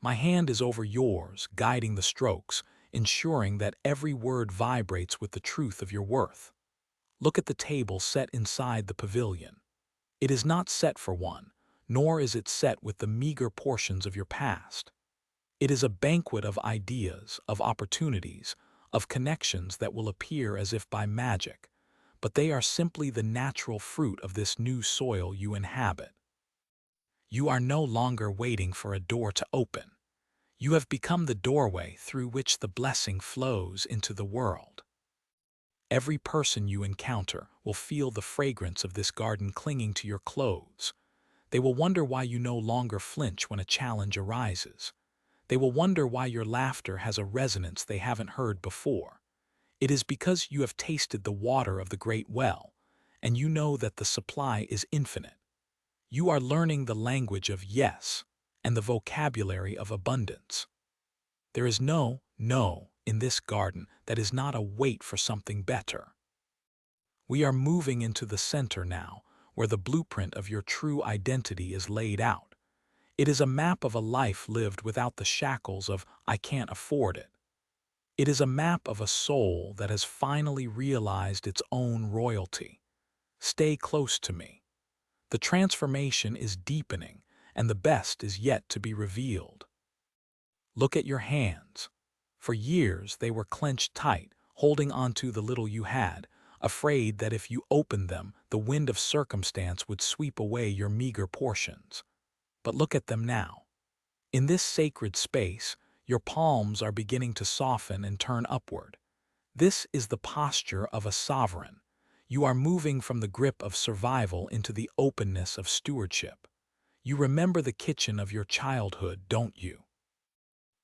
[SPEAKER 1] My hand is over yours, guiding the strokes, ensuring that every word vibrates with the truth of your worth. Look at the table set inside the pavilion. It is not set for one, nor is it set with the meager portions of your past. It is a banquet of ideas, of opportunities, of connections that will appear as if by magic, but they are simply the natural fruit of this new soil you inhabit. You are no longer waiting for a door to open. You have become the doorway through which the blessing flows into the world. Every person you encounter will feel the fragrance of this garden clinging to your clothes. They will wonder why you no longer flinch when a challenge arises. They will wonder why your laughter has a resonance they haven't heard before. It is because you have tasted the water of the great well, and you know that the supply is infinite. You are learning the language of yes and the vocabulary of abundance. There is no in this garden that is not a wait for something better. We are moving into the center now, where the blueprint of your true identity is laid out. It is a map of a life lived without the shackles of "I can't afford it." It is a map of a soul that has finally realized its own royalty. Stay close to me. The transformation is deepening, and the best is yet to be revealed. Look at your hands. For years they were clenched tight, holding onto the little you had, afraid that if you opened them, the wind of circumstance would sweep away your meager portions. But look at them now. In this sacred space, your palms are beginning to soften and turn upward. This is the posture of a sovereign. You are moving from the grip of survival into the openness of stewardship. You remember the kitchen of your childhood, don't you?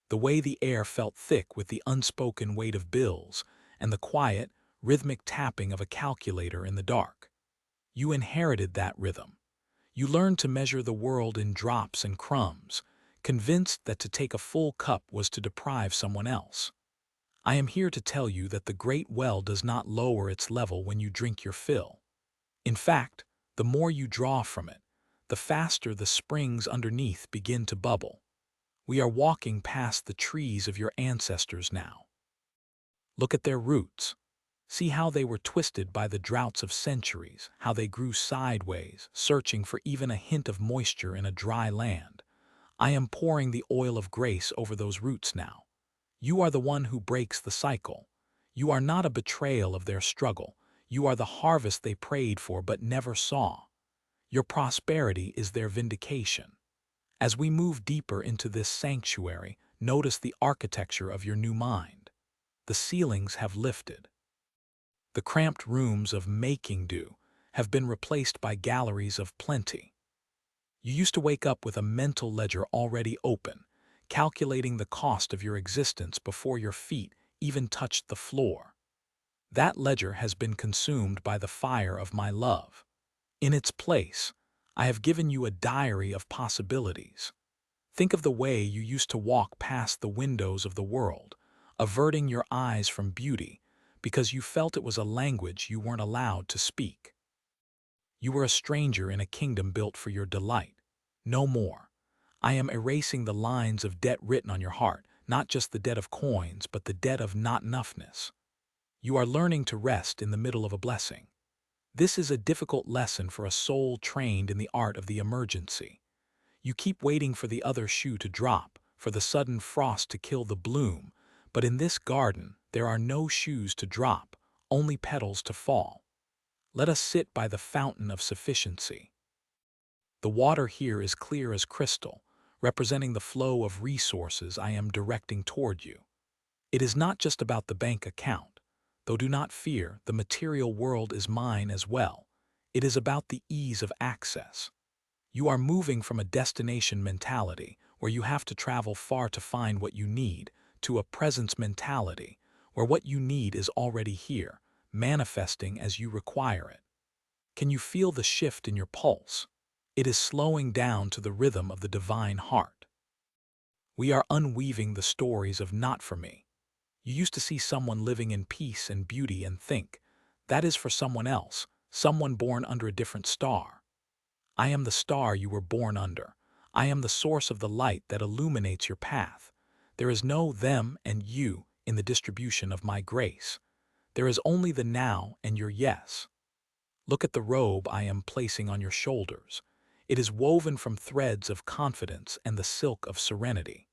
[SPEAKER 1] The way the air felt thick with the unspoken weight of bills and the quiet, rhythmic tapping of a calculator in the dark. You inherited that rhythm. You learned to measure the world in drops and crumbs, convinced that to take a full cup was to deprive someone else. I am here to tell you that the great well does not lower its level when you drink your fill. In fact, the more you draw from it, the faster the springs underneath begin to bubble. We are walking past the trees of your ancestors now. Look at their roots. See how they were twisted by the droughts of centuries, how they grew sideways, searching for even a hint of moisture in a dry land. I am pouring the oil of grace over those roots now. You are the one who breaks the cycle. You are not a betrayal of their struggle. You are the harvest they prayed for but never saw. Your prosperity is their vindication. As we move deeper into this sanctuary, notice the architecture of your new mind. The ceilings have lifted. The cramped rooms of making do have been replaced by galleries of plenty. You used to wake up with a mental ledger already open, calculating the cost of your existence before your feet even touched the floor. That ledger has been consumed by the fire of my love. In its place, I have given you a diary of possibilities. Think of the way you used to walk past the windows of the world, averting your eyes from beauty, because you felt it was a language you weren't allowed to speak. You were a stranger in a kingdom built for your delight. No more. I am erasing the lines of debt written on your heart, not just the debt of coins, but the debt of not-enoughness. You are learning to rest in the middle of a blessing. This is a difficult lesson for a soul trained in the art of the emergency. You keep waiting for the other shoe to drop, for the sudden frost to kill the bloom, but in this garden there are no shoes to drop, only petals to fall. Let us sit by the fountain of sufficiency. The water here is clear as crystal, representing the flow of resources I am directing toward you. It is not just about the bank account, though do not fear, the material world is mine as well. It is about the ease of access. You are moving from a destination mentality, where you have to travel far to find what you need, to a presence mentality, where what you need is already here, manifesting as you require it. Can you feel the shift in your pulse? It is slowing down to the rhythm of the divine heart. We are unweaving the stories of not for me. You used to see someone living in peace and beauty and think, that is for someone else, someone born under a different star. I am the star you were born under. I am the source of the light that illuminates your path. There is no them and you in the distribution of my grace. There is only the now and your yes. Look at the robe I am placing on your shoulders. It is woven from threads of confidence and the silk of serenity.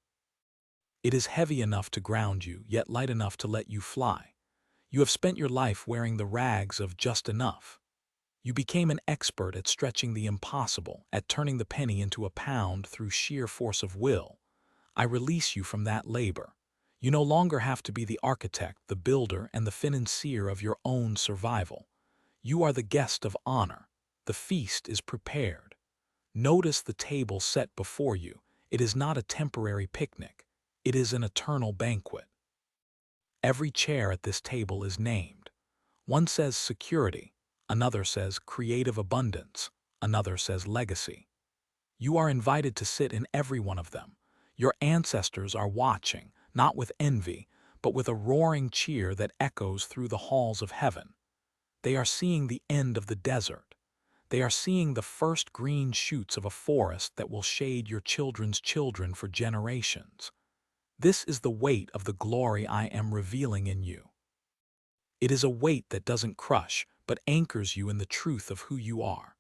[SPEAKER 1] It is heavy enough to ground you, yet light enough to let you fly. You have spent your life wearing the rags of just enough. You became an expert at stretching the impossible, at turning the penny into a pound through sheer force of will. I release you from that labor. You no longer have to be the architect, the builder, and the financier of your own survival. You are the guest of honor. The feast is prepared. Notice the table set before you. It is not a temporary picnic. It is an eternal banquet. Every chair at this table is named. One says security, another says creative abundance, another says legacy. You are invited to sit in every one of them. Your ancestors are watching, not with envy, but with a roaring cheer that echoes through the halls of heaven. They are seeing the end of the desert. They are seeing the first green shoots of a forest that will shade your children's children for generations. This is the weight of the glory I am revealing in you. It is a weight that doesn't crush, but anchors you in the truth of who you are.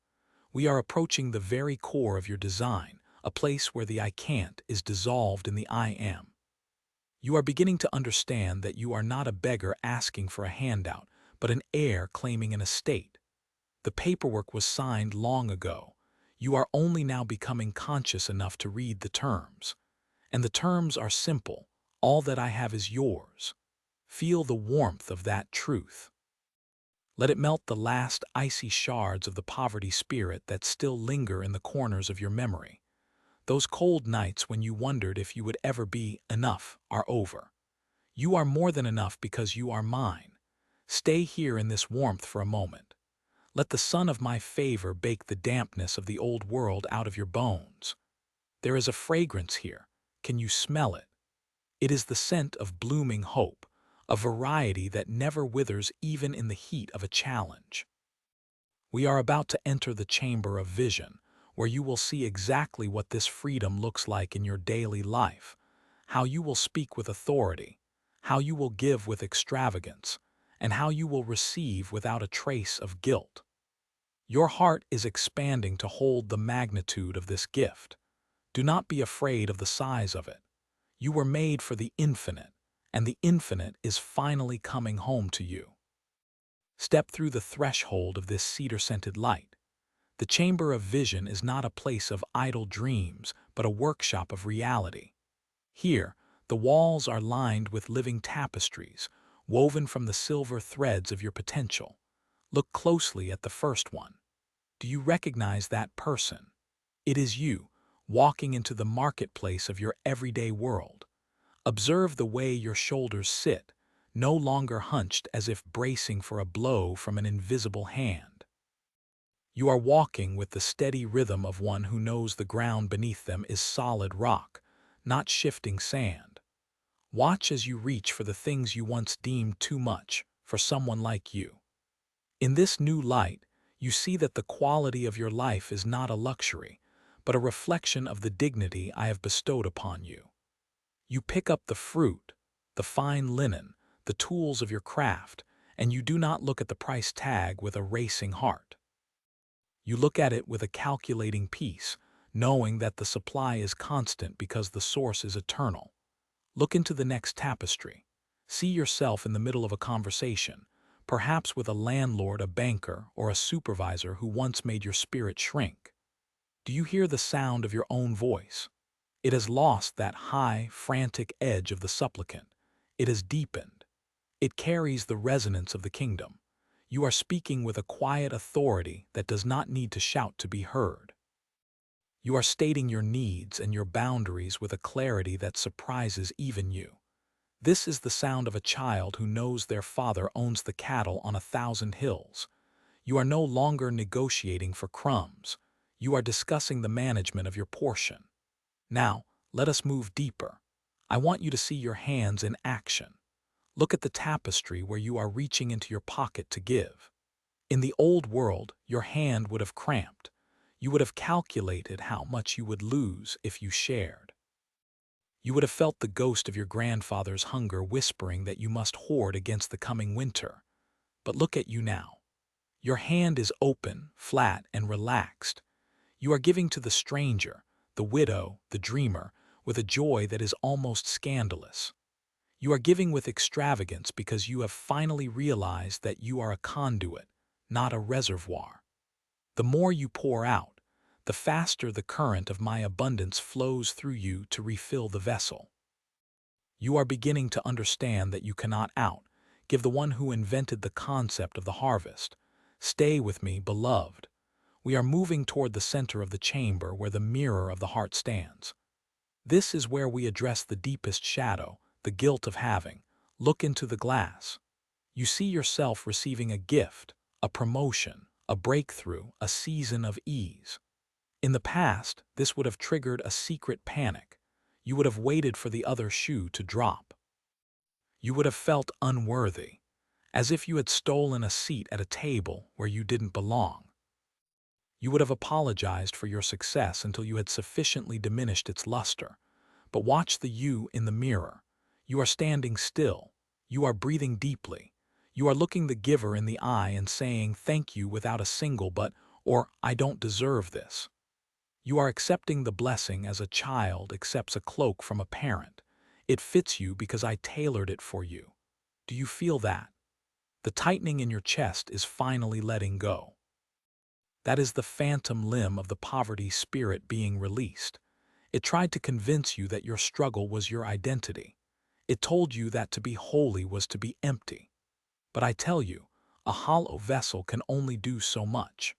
[SPEAKER 1] We are approaching the very core of your design, a place where the I can't is dissolved in the I am. You are beginning to understand that you are not a beggar asking for a handout, but an heir claiming an estate. The paperwork was signed long ago. You are only now becoming conscious enough to read the terms. And the terms are simple. All that I have is yours. Feel the warmth of that truth. Let it melt the last icy shards of the poverty spirit that still linger in the corners of your memory. Those cold nights when you wondered if you would ever be enough are over. You are more than enough because you are mine. Stay here in this warmth for a moment. Let the sun of my favor bake the dampness of the old world out of your bones. There is a fragrance here. Can you smell it? It is the scent of blooming hope, a variety that never withers even in the heat of a challenge. We are about to enter the chamber of vision, where you will see exactly what this freedom looks like in your daily life, how you will speak with authority, how you will give with extravagance, and how you will receive without a trace of guilt. Your heart is expanding to hold the magnitude of this gift. Do not be afraid of the size of it. You were made for the infinite, and the infinite is finally coming home to you. Step through the threshold of this cedar-scented light. The chamber of vision is not a place of idle dreams, but a workshop of reality. Here, the walls are lined with living tapestries, woven from the silver threads of your potential. Look closely at the first one. Do you recognize that person? It is you, walking into the marketplace of your everyday world. Observe the way your shoulders sit, no longer hunched as if bracing for a blow from an invisible hand. You are walking with the steady rhythm of one who knows the ground beneath them is solid rock, not shifting sand. Watch as you reach for the things you once deemed too much, for someone like you. In this new light, you see that the quality of your life is not a luxury, but a reflection of the dignity I have bestowed upon you. You pick up the fruit, the fine linen, the tools of your craft, and you do not look at the price tag with a racing heart. You look at it with a calculating peace, knowing that the supply is constant because the source is eternal. Look into the next tapestry. See yourself in the middle of a conversation, perhaps with a landlord, a banker, or a supervisor who once made your spirit shrink. Do you hear the sound of your own voice? It has lost that high, frantic edge of the supplicant. It has deepened. It carries the resonance of the kingdom. You are speaking with a quiet authority that does not need to shout to be heard. You are stating your needs and your boundaries with a clarity that surprises even you. This is the sound of a child who knows their father owns the cattle on 1,000 hills. You are no longer negotiating for crumbs. You are discussing the management of your portion. Now, let us move deeper. I want you to see your hands in action. Look at the tapestry where you are reaching into your pocket to give. In the old world, your hand would have cramped. You would have calculated how much you would lose if you shared. You would have felt the ghost of your grandfather's hunger whispering that you must hoard against the coming winter. But look at you now. Your hand is open, flat, and relaxed. You are giving to the stranger, the widow, the dreamer, with a joy that is almost scandalous. You are giving with extravagance because you have finally realized that you are a conduit, not a reservoir. The more you pour out, the faster the current of my abundance flows through you to refill the vessel. You are beginning to understand that you cannot give the one who invented the concept of the harvest. Stay with me, beloved. We are moving toward the center of the chamber where the mirror of the heart stands. This is where we address the deepest shadow, the guilt of having. Look into the glass. You see yourself receiving a gift, a promotion, a breakthrough, a season of ease. In the past, this would have triggered a secret panic. You would have waited for the other shoe to drop. You would have felt unworthy, as if you had stolen a seat at a table where you didn't belong. You would have apologized for your success until you had sufficiently diminished its luster. But watch the you in the mirror. You are standing still. You are breathing deeply. You are looking the giver in the eye and saying thank you without a single but or I don't deserve this. You are accepting the blessing as a child accepts a cloak from a parent. It fits you because I tailored it for you. Do you feel that? The tightening in your chest is finally letting go. That is the phantom limb of the poverty spirit being released. It tried to convince you that your struggle was your identity. It told you that to be holy was to be empty. But I tell you, a hollow vessel can only do so much.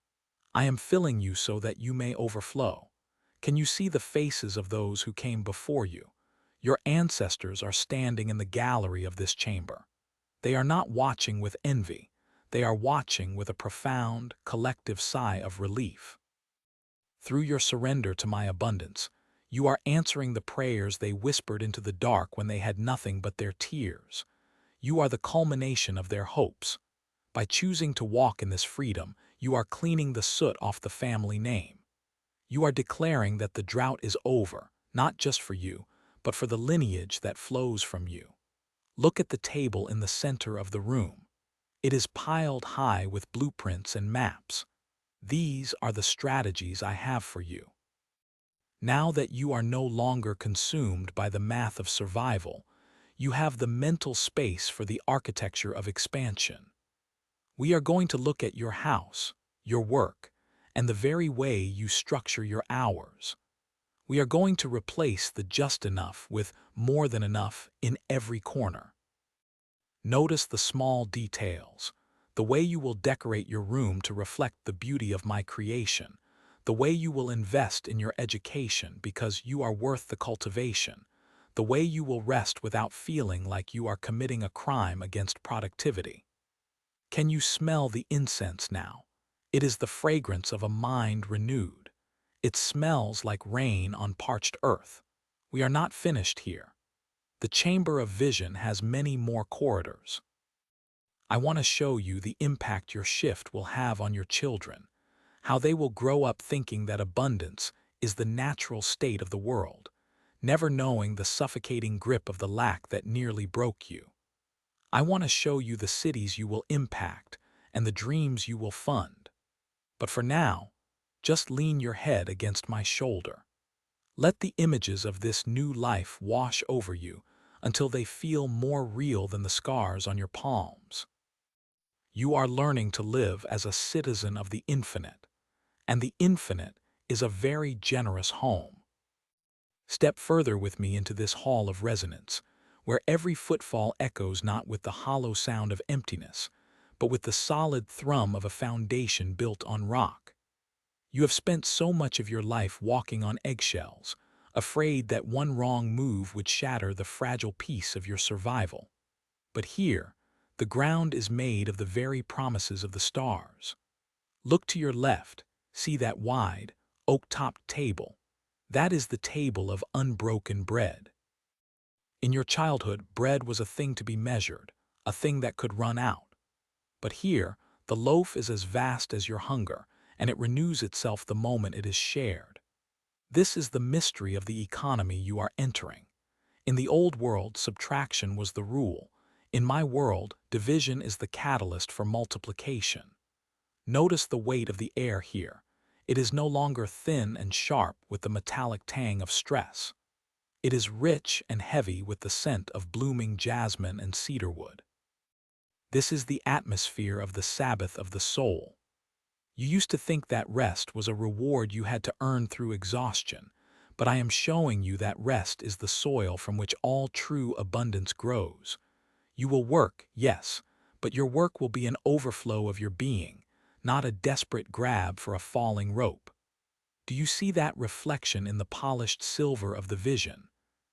[SPEAKER 1] I am filling you so that you may overflow. Can you see the faces of those who came before you? Your ancestors are standing in the gallery of this chamber. They are not watching with envy. They are watching with a profound, collective sigh of relief. Through your surrender to my abundance, you are answering the prayers they whispered into the dark when they had nothing but their tears. You are the culmination of their hopes. By choosing to walk in this freedom, you are cleaning the soot off the family name. You are declaring that the drought is over, not just for you, but for the lineage that flows from you. Look at the table in the center of the room. It is piled high with blueprints and maps. These are the strategies I have for you. Now that you are no longer consumed by the math of survival, you have the mental space for the architecture of expansion. We are going to look at your house, your work, and the very way you structure your hours. We are going to replace the just enough with more than enough in every corner. Notice the small details, the way you will decorate your room to reflect the beauty of my creation, the way you will invest in your education because you are worth the cultivation, the way you will rest without feeling like you are committing a crime against productivity. Can you smell the incense now? It is the fragrance of a mind renewed. It smells like rain on parched earth. We are not finished here. The chamber of vision has many more corridors. I want to show you the impact your shift will have on your children, how they will grow up thinking that abundance is the natural state of the world, never knowing the suffocating grip of the lack that nearly broke you. I want to show you the cities you will impact and the dreams you will fund. But for now, just lean your head against my shoulder. Let the images of this new life wash over you until they feel more real than the scars on your palms. You are learning to live as a citizen of the infinite, and the infinite is a very generous home. Step further with me into this hall of resonance, where every footfall echoes not with the hollow sound of emptiness, but with the solid thrum of a foundation built on rock. You have spent so much of your life walking on eggshells, afraid that one wrong move would shatter the fragile peace of your survival. But here, the ground is made of the very promises of the stars. Look to your left, see that wide, oak-topped table. That is the table of unbroken bread. In your childhood, bread was a thing to be measured, a thing that could run out. But here, the loaf is as vast as your hunger, and it renews itself the moment it is shared. This is the mystery of the economy you are entering. In the old world, subtraction was the rule. In my world, division is the catalyst for multiplication. Notice the weight of the air here. It is no longer thin and sharp with the metallic tang of stress. It is rich and heavy with the scent of blooming jasmine and cedarwood. This is the atmosphere of the Sabbath of the soul. You used to think that rest was a reward you had to earn through exhaustion, but I am showing you that rest is the soil from which all true abundance grows. You will work, yes, but your work will be an overflow of your being, not a desperate grab for a falling rope. Do you see that reflection in the polished silver of the vision?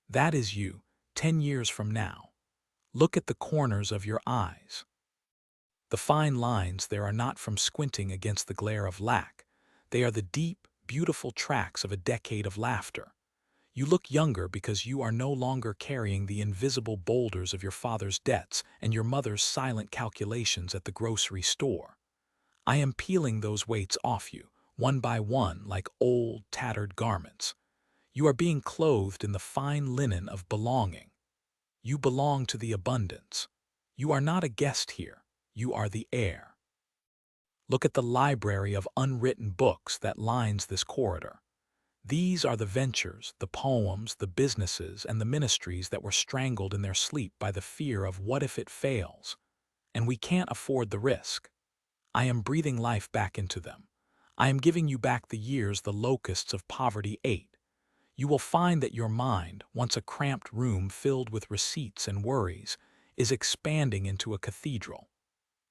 [SPEAKER 1] That is you, 10 years from now. Look at the corners of your eyes. The fine lines there are not from squinting against the glare of lack. They are the deep, beautiful tracks of a decade of laughter. You look younger because you are no longer carrying the invisible boulders of your father's debts and your mother's silent calculations at the grocery store. I am peeling those weights off you, one by one, like old, tattered garments. You are being clothed in the fine linen of belonging. You belong to the abundance. You are not a guest here. You are the heir. Look at the library of unwritten books that lines this corridor. These are the ventures, the poems, the businesses, and the ministries that were strangled in their sleep by the fear of what if it fails. And we can't afford the risk. I am breathing life back into them. I am giving you back the years the locusts of poverty ate. You will find that your mind, once a cramped room filled with receipts and worries, is expanding into a cathedral.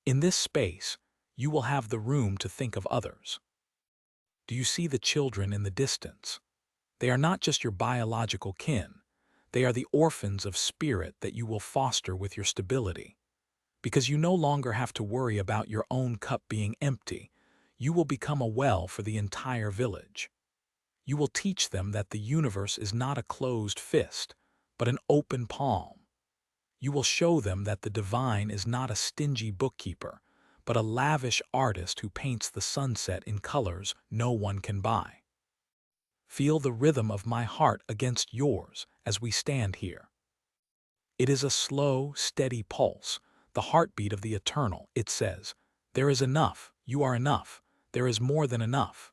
[SPEAKER 1] In this space, you will have the room to think of others. Do you see the children in the distance? They are not just your biological kin. They are the orphans of spirit that you will foster with your stability. Because you no longer have to worry about your own cup being empty, you will become a well for the entire village. You will teach them that the universe is not a closed fist, but an open palm. You will show them that the divine is not a stingy bookkeeper, but a lavish artist who paints the sunset in colors no one can buy. Feel the rhythm of my heart against yours as we stand here. It is a slow, steady pulse, the heartbeat of the eternal. It says, "There is enough, you are enough, there is more than enough."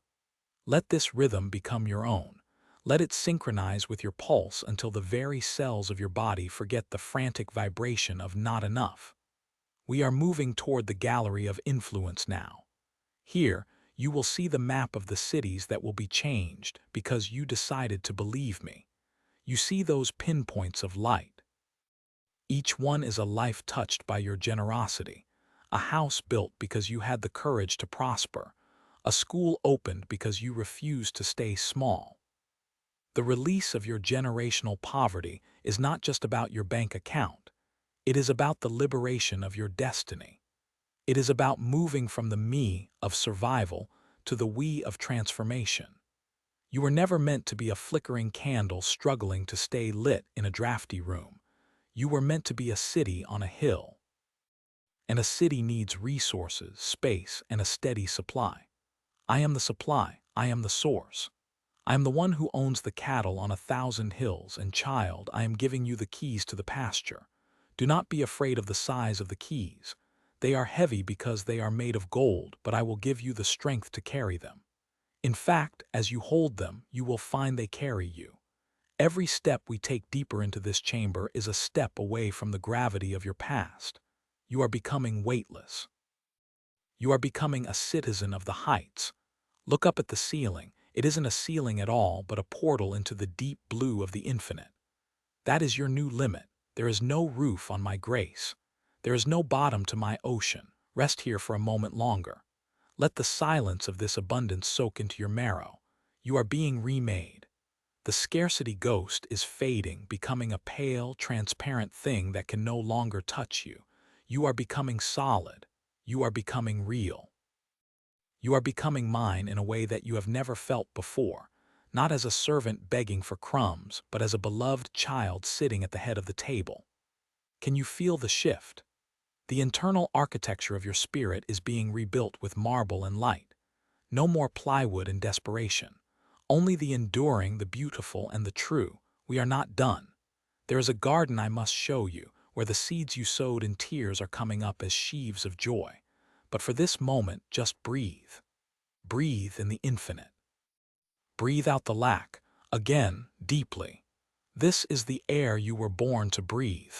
[SPEAKER 1] Let this rhythm become your own. Let it synchronize with your pulse until the very cells of your body forget the frantic vibration of not enough. We are moving toward the gallery of influence now. Here, you will see the map of the cities that will be changed because you decided to believe me. You see those pinpoints of light. Each one is a life touched by your generosity, a house built because you had the courage to prosper, a school opened because you refused to stay small. The release of your generational poverty is not just about your bank account. It is about the liberation of your destiny. It is about moving from the me of survival to the we of transformation. You were never meant to be a flickering candle struggling to stay lit in a drafty room. You were meant to be a city on a hill. and a city needs resources, space, and a steady supply. I am the supply, I am the source. I am the one who owns the cattle on 1,000 hills, and child, I am giving you the keys to the pasture. Do not be afraid of the size of the keys. They are heavy because they are made of gold, but I will give you the strength to carry them. In fact, as you hold them, you will find they carry you. Every step we take deeper into this chamber is a step away from the gravity of your past. You are becoming weightless. You are becoming a citizen of the heights. Look up at the ceiling. It isn't a ceiling at all, but a portal into the deep blue of the infinite. That is your new limit. There is no roof on my grace. There is no bottom to my ocean. Rest here for a moment longer. Let the silence of this abundance soak into your marrow. You are being remade. The scarcity ghost is fading, becoming a pale, transparent thing that can no longer touch you. You are becoming solid. You are becoming real. You are becoming mine in a way that you have never felt before, not as a servant begging for crumbs, but as a beloved child sitting at the head of the table. Can you feel the shift? The internal architecture of your spirit is being rebuilt with marble and light. No more plywood and desperation. Only the enduring, the beautiful, and the true. We are not done. There is a garden I must show you, where the seeds you sowed in tears are coming up as sheaves of joy. But for this moment, just breathe. Breathe in the infinite. Breathe out the lack, again, deeply. This is the air you were born to breathe.